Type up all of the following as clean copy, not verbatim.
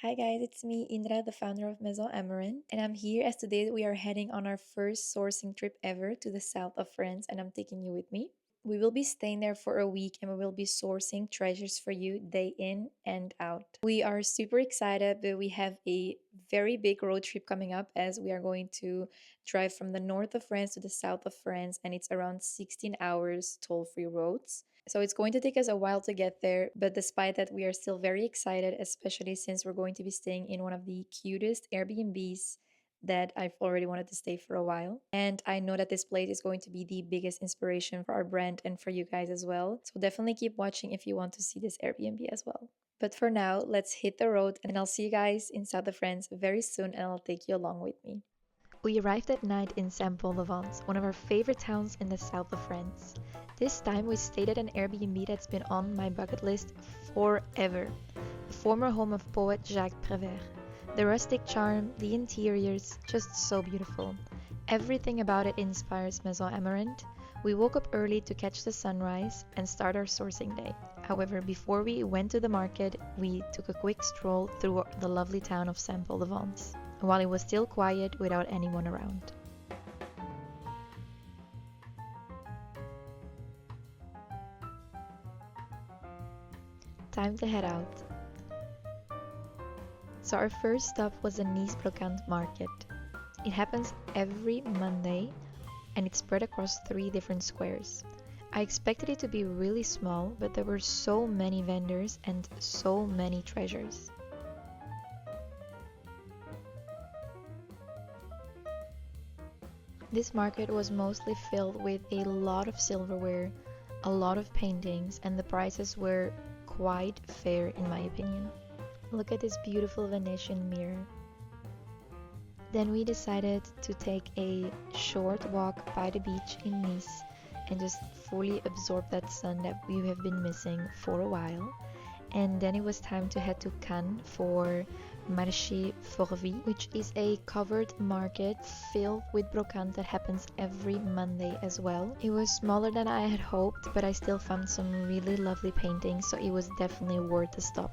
Hi guys, it's me, Indra, the founder of Maison Amaranth, and I'm here as today we are heading on our first sourcing trip ever to the south of France, and I'm taking you with me. We will be staying there for a week and we will be sourcing treasures for you day in and out. We are super excited, but we have a very big road trip coming up as we are going to drive from the north of France to the south of France, and it's around 16 hours toll free roads. So it's going to take us a while to get there, but despite that, we are still very excited, especially since we're going to be staying in one of the cutest Airbnbs that I've already wanted to stay for a while. And I know that this place is going to be the biggest inspiration for our brand and for you guys as well. So definitely keep watching if you want to see this Airbnb as well. But for now, let's hit the road and I'll see you guys in South of France very soon and I'll take you along with me. We arrived at night in Saint-Paul-de-Vence, one of our favorite towns in the south of France. This time we stayed at an Airbnb that's been on my bucket list forever. The former home of poet Jacques Prévert. The rustic charm, the interiors, just so beautiful. Everything about it inspires Maison Amaranth. We woke up early to catch the sunrise and start our sourcing day. However, before we went to the market, we took a quick stroll through the lovely town of Saint-Paul-de-Vence, while it was still quiet without anyone around. Time to head out. So our first stop was the Nice Brocante market. It happens every Monday and it's spread across 3 different squares. I expected it to be really small, but there were so many vendors and so many treasures. This market was mostly filled with a lot of silverware, a lot of paintings, and the prices were quite fair in my opinion. Look at this beautiful Venetian mirror. Then we decided to take a short walk by the beach in Nice and just fully absorb that sun that we have been missing for a while. And then it was time to head to Cannes for Marché Forvy, which is a covered market filled with brocante that happens every Monday as well. It was smaller than I had hoped, but I still found some really lovely paintings, so it was definitely worth the stop.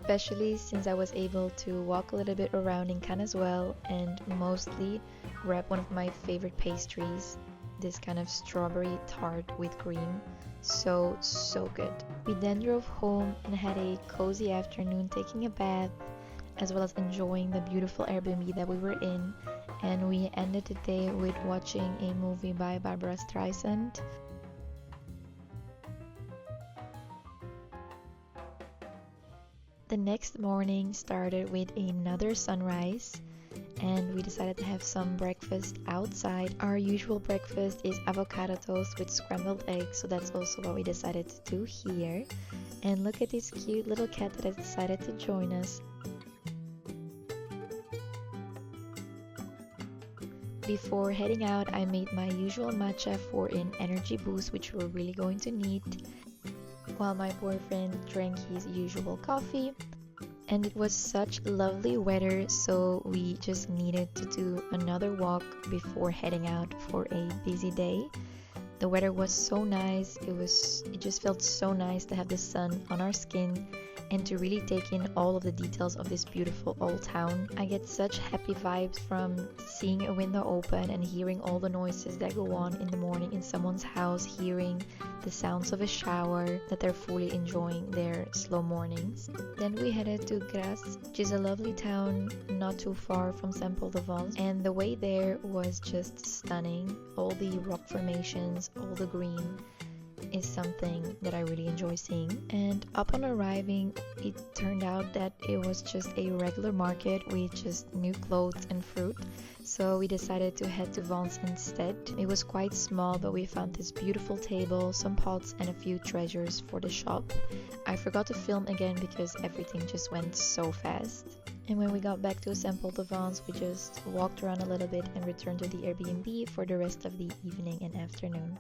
Especially since I was able to walk a little bit around in Cannes as well and mostly grab one of my favorite pastries, this kind of strawberry tart with cream. So good. We then drove home and had a cozy afternoon taking a bath as well as enjoying the beautiful Airbnb that we were in, and we ended the day with watching a movie by Barbara Streisand. The next morning started with another sunrise and we decided to have some breakfast outside. Our usual breakfast is avocado toast with scrambled eggs, so that's also what we decided to do here. And look at this cute little cat that has decided to join us. Before heading out, I made my usual matcha for an energy boost, which we're really going to need, while my boyfriend drank his usual coffee. And it was such lovely weather, so we just needed to do another walk before heading out for a busy day. The weather was so nice, it just felt so nice to have the sun on our skin and to really take in all of the details of this beautiful old town. I get such happy vibes from seeing a window open and hearing all the noises that go on in the morning in someone's house, hearing the sounds of a shower, that they're fully enjoying their slow mornings. Then we headed to Grasse, which is a lovely town not too far from Saint-Paul-de-Vence, and the way there was just stunning. All the rock formations, all the green is something that I really enjoy seeing. And upon arriving, it turned out that it was just a regular market with just new clothes and fruit. So we decided to head to Vence instead. It was quite small, but we found this beautiful table, some pots, and a few treasures for the shop. I forgot to film again because everything just went so fast. And when we got back to Saint-Paul-de-Vence, we just walked around a little bit and returned to the Airbnb for the rest of the evening and afternoon.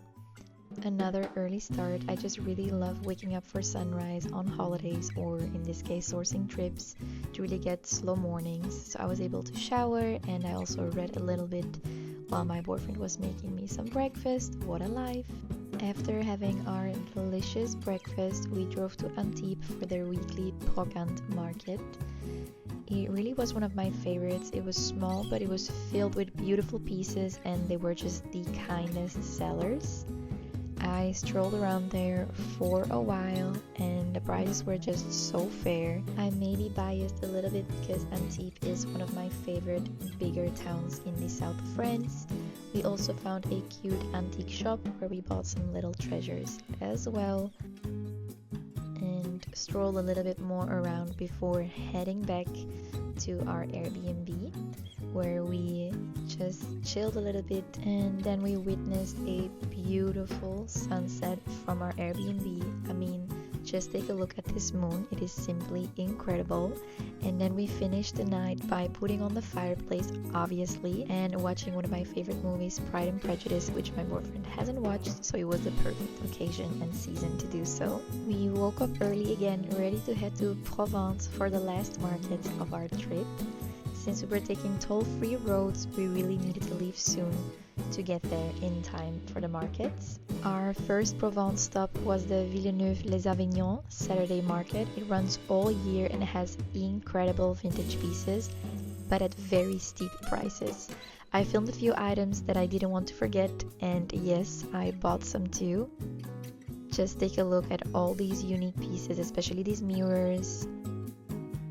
Another early start. I just really love waking up for sunrise on holidays, or in this case sourcing trips, to really get slow mornings. So I was able to shower and I also read a little bit while my boyfriend was making me some breakfast. What a life! After having our delicious breakfast, we drove to Antibes for their weekly Brocantes market. It really was one of my favorites. It was small, but it was filled with beautiful pieces, and they were just the kindest sellers. I strolled around there for a while, and the prices were just so fair. I may be biased a little bit because Antibes is one of my favorite bigger towns in the south of France. We also found a cute antique shop where we bought some little treasures as well, and strolled a little bit more around before heading back to our Airbnb, where we just chilled a little bit, and then we witnessed a beautiful sunset from our Airbnb. I mean, just take a look at this moon, it is simply incredible. And then we finished the night by putting on the fireplace, obviously, and watching one of my favorite movies, Pride and Prejudice, which my boyfriend hasn't watched, so it was the perfect occasion and season to do so. We woke up early again, ready to head to Provence for the last market of our trip. Since we were taking toll-free roads, we really needed to leave soon to get there in time for the markets. Our first Provence stop was the Villeneuve-lès-Avignon Saturday market. It runs all year and has incredible vintage pieces, but at very steep prices. I filmed a few items that I didn't want to forget, and yes, I bought some too. Just take a look at all these unique pieces, especially these mirrors.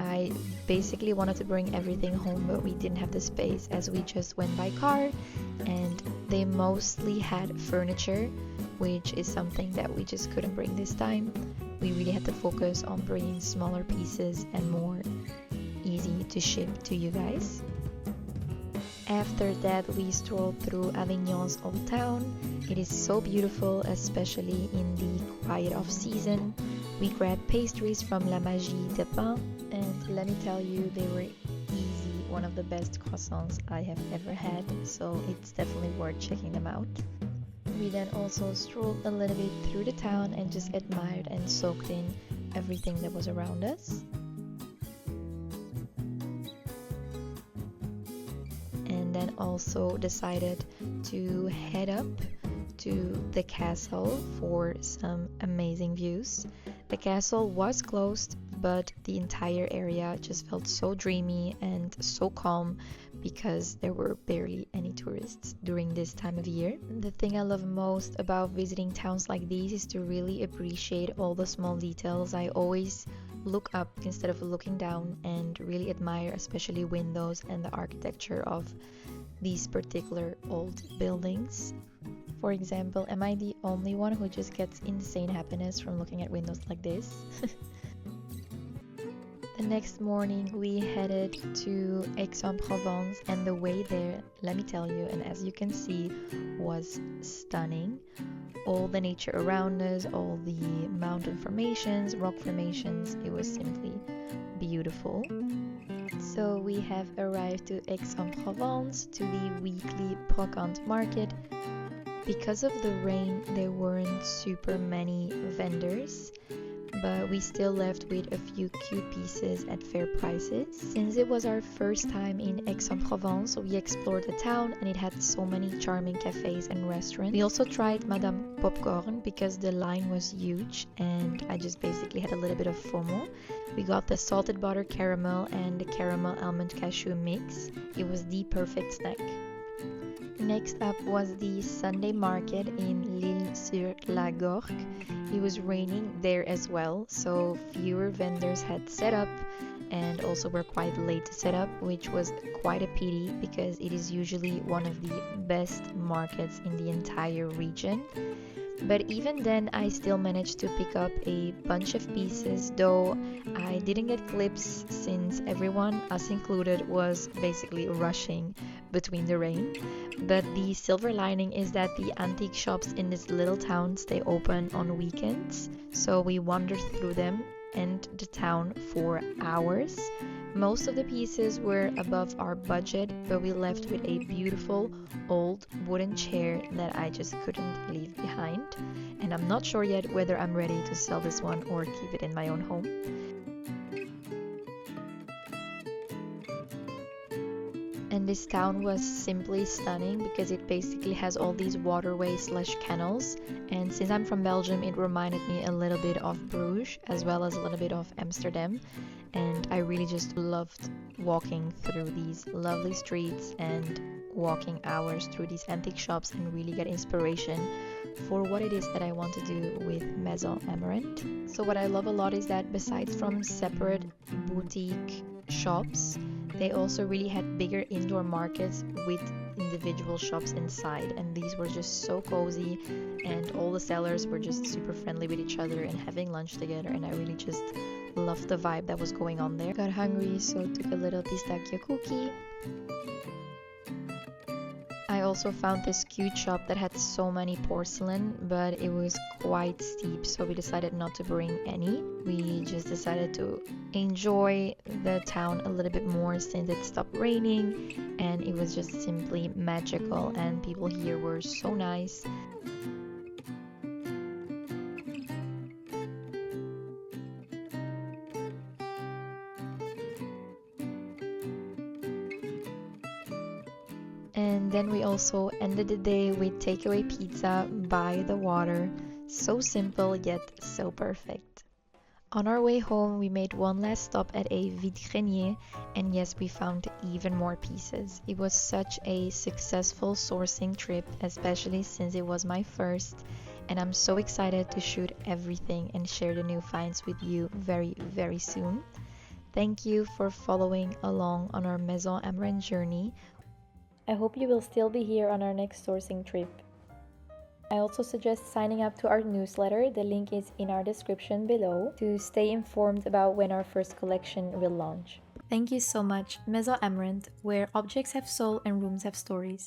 I basically wanted to bring everything home, but we didn't have the space as we just went by car, and they mostly had furniture, which is something that we just couldn't bring this time. We really had to focus on bringing smaller pieces and more easy to ship to you guys. After that, we strolled through Avignon's old town. It is so beautiful, especially in the quiet off season. We grabbed pastries from La Magie de Pain, and let me tell you, they were easy one of the best croissants I have ever had, so it's definitely worth checking them out. We then also strolled a little bit through the town and just admired and soaked in everything that was around us. And then also decided to head up to the castle for some amazing views. The castle was closed, but the entire area just felt so dreamy and so calm because there were barely any tourists during this time of year. The thing I love most about visiting towns like these is to really appreciate all the small details. I always look up instead of looking down and really admire especially windows and the architecture of these particular old buildings. For example, am I the only one who just gets insane happiness from looking at windows like this? The next morning we headed to Aix-en-Provence, and the way there, let me tell you, and as you can see, was stunning. All the nature around us, all the mountain formations, rock formations, it was simply beautiful. So we have arrived to Aix-en-Provence, to the weekly Brocantes market. Because of the rain, there weren't super many vendors, but we still left with a few cute pieces at fair prices. Since it was our first time in Aix-en-Provence, we explored the town and it had so many charming cafes and restaurants. We also tried Madame Popcorn because the line was huge and I just basically had a little bit of FOMO. We got the salted butter caramel and the caramel almond cashew mix. It was the perfect snack. Next up was the Sunday market in L'Isle-sur-la-Sorgue. It was raining there as well, so fewer vendors had set up and also were quite late to set up, which was quite a pity because it is usually one of the best markets in the entire region. But even then, I still managed to pick up a bunch of pieces, though I didn't get clips since everyone, us included, was basically rushing between the rain. But the silver lining is that the antique shops in this little town stay open on weekends, so we wandered through them and the town for hours. Most of the pieces were above our budget, but we left with a beautiful old wooden chair that I just couldn't leave behind. And I'm not sure yet whether I'm ready to sell this one or keep it in my own home. And this town was simply stunning because it basically has all these waterways slash canals, and since I'm from Belgium, it reminded me a little bit of Bruges as well as a little bit of Amsterdam, and I really just loved walking through these lovely streets and walking hours through these antique shops and really get inspiration for what it is that I want to do with Maison Amaranth. So what I love a lot is that besides from separate boutique shops, they also really had bigger indoor markets with individual shops inside, and these were just so cozy, and all the sellers were just super friendly with each other and having lunch together, and I really just loved the vibe that was going on there. Got hungry, so took a little pistachio cookie. I also found this cute shop that had so many porcelain, but it was quite steep, so we decided not to bring any. We just decided to enjoy the town a little bit more since it stopped raining, and it was just simply magical, and people here were so nice. And then we also ended the day with takeaway pizza by the water. So simple yet so perfect. On our way home, we made one last stop at a vide-grenier, and yes, we found even more pieces. It was such a successful sourcing trip, especially since it was my first, and I'm so excited to shoot everything and share the new finds with you very, very soon. Thank you for following along on our Maison Amaranth journey. I hope you will still be here on our next sourcing trip. I also suggest signing up to our newsletter. The link is in our description below to stay informed about when our first collection will launch. Thank you so much, Maison Amaranth, where objects have soul and rooms have stories.